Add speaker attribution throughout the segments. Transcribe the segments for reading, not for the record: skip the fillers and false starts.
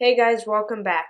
Speaker 1: Hey guys, welcome back.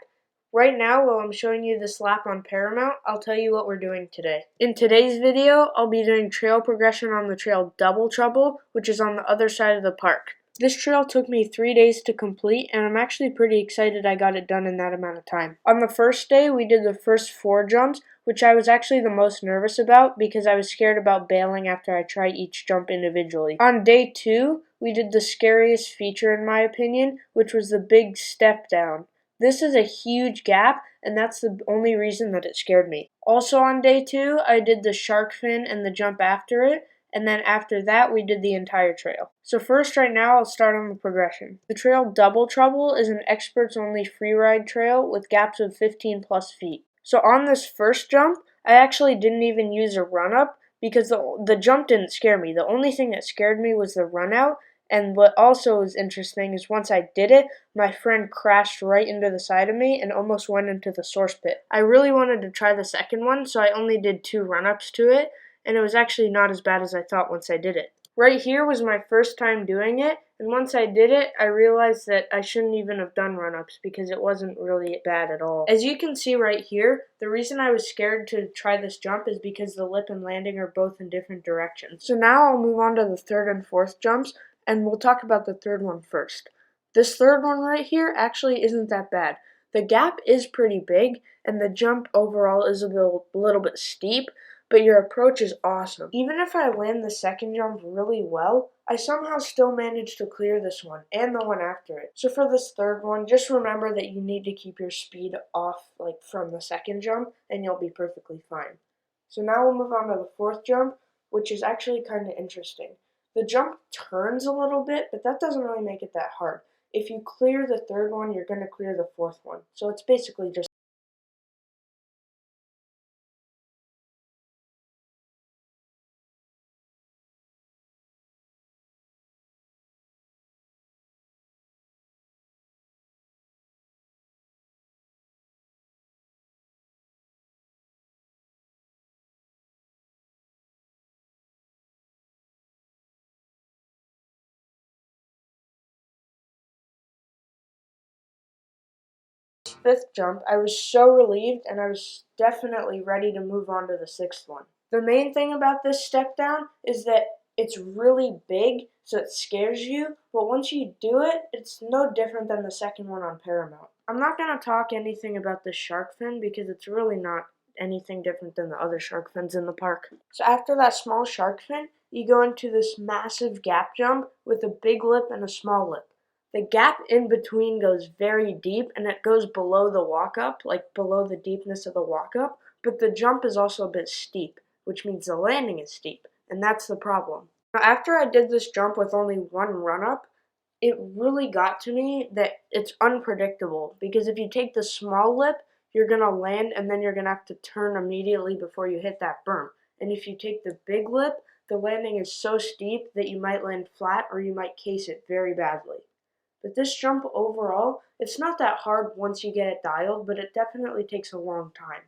Speaker 1: Right now, while I'm showing you this lap on Paramount, I'll tell you what we're doing today. In today's video, I'll be doing trail progression on the trail Double Trouble, which is on the other side of the park. This trail took me 3 days to complete, and I'm actually pretty excited I got it done in that amount of time. On the first day, we did the first 4 jumps, which I was actually the most nervous about because I was scared about bailing after I tried each jump individually. On day 2, we did the scariest feature in my opinion, which was the big step down. This is a huge gap, and that's the only reason that it scared me. Also on day 2, I did the shark fin and the jump after it, and then after that we did the entire trail. So first right now I'll start on the progression. The trail Double Trouble is an experts only freeride trail with gaps of 15 plus feet. So on this first jump, I actually didn't even use a run up because the jump didn't scare me. The only thing that scared me was the run out. And what also is interesting is once I did it, my friend crashed right into the side of me and almost went into the source pit. I really wanted to try the second one, so I only did 2 run-ups to it, and it was actually not as bad as I thought once I did it. Right here was my first time doing it, and once I did it, I realized that I shouldn't even have done run-ups because it wasn't really bad at all. As you can see right here, the reason I was scared to try this jump is because the lip and landing are both in different directions. So now I'll move on to the third and fourth jumps, and we'll talk about the third one first. This third one right here actually isn't that bad. The gap is pretty big, and the jump overall is a little bit steep, but your approach is awesome. Even if I land the second jump really well, I somehow still managed to clear this one and the one after it. So for this third one, just remember that you need to keep your speed off from the second jump, and you'll be perfectly fine. So now we'll move on to the fourth jump, which is actually kind of interesting. The jump turns a little bit, but that doesn't really make it that hard. If you clear the third one, you're going to clear the fourth one. So it's basically just fifth jump, I was so relieved and I was definitely ready to move on to the sixth one. The main thing about this step down is that it's really big, so it scares you, but once you do it, it's no different than the second one on Paramount. I'm not going to talk anything about the shark fin because it's really not anything different than the other shark fins in the park. So after that small shark fin, you go into this massive gap jump with a big lip and a small lip. The gap in between goes very deep and it goes below the walk up, like below the deepness of the walk up, but the jump is also a bit steep, which means the landing is steep, and that's the problem. Now, after I did this jump with only one run up, it really got to me that it's unpredictable because if you take the small lip, you're going to land and then you're going to have to turn immediately before you hit that berm. And if you take the big lip, the landing is so steep that you might land flat or you might case it very badly. But this jump overall, it's not that hard once you get it dialed, but it definitely takes a long time.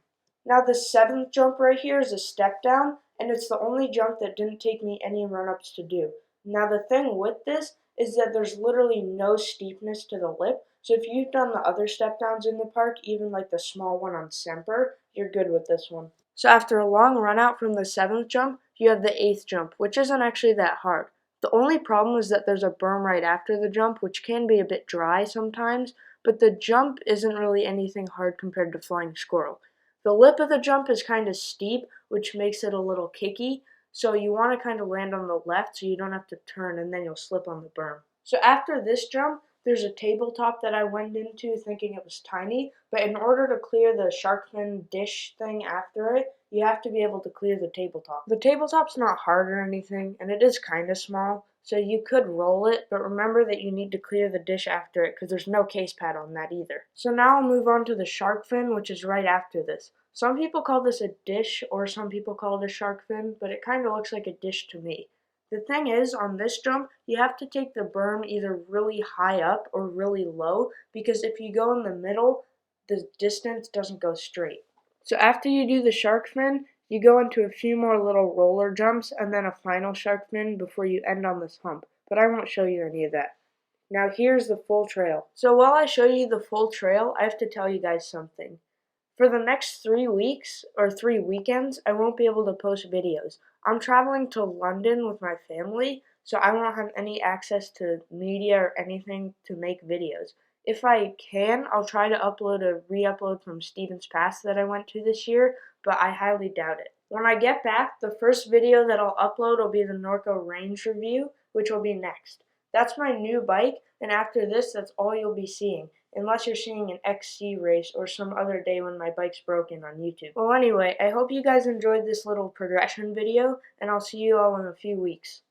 Speaker 1: Now the seventh jump right here is a step down, and it's the only jump that didn't take me any run-ups to do. Now the thing with this is that there's literally no steepness to the lip, so if you've done the other step downs in the park, even like the small one on Semper, you're good with this one. So after a long run out from the seventh jump, you have the eighth jump, which isn't actually that hard. The only problem is that there's a berm right after the jump, which can be a bit dry sometimes, but the jump isn't really anything hard compared to Flying Squirrel. The lip of the jump is kind of steep, which makes it a little kicky, so you want to kind of land on the left so you don't have to turn and then you'll slip on the berm. So after this jump, there's a tabletop that I went into thinking it was tiny, but in order to clear the shark fin dish thing after it, you have to be able to clear the tabletop. The tabletop's not hard or anything, and it is kind of small, so you could roll it, but remember that you need to clear the dish after it because there's no case pad on that either. So now I'll move on to the shark fin, which is right after this. Some people call this a dish, or some people call it a shark fin, but it kind of looks like a dish to me. The thing is, on this jump, you have to take the berm either really high up or really low, because if you go in the middle, the distance doesn't go straight. So after you do the shark fin, you go into a few more little roller jumps and then a final shark fin before you end on this hump, but I won't show you any of that. Now here's the full trail. So while I show you the full trail, I have to tell you guys something. For the next 3 weeks or 3 weekends, I won't be able to post videos. I'm traveling to London with my family, so I won't have any access to media or anything to make videos. If I can, I'll try to upload a re-upload from Stevens Pass that I went to this year, but I highly doubt it. When I get back, the first video that I'll upload will be the Norco Range review, which will be next. That's my new bike, and after this, that's all you'll be seeing, unless you're seeing an XC race or some other day when my bike's broken on YouTube. Well, anyway, I hope you guys enjoyed this little progression video, and I'll see you all in a few weeks.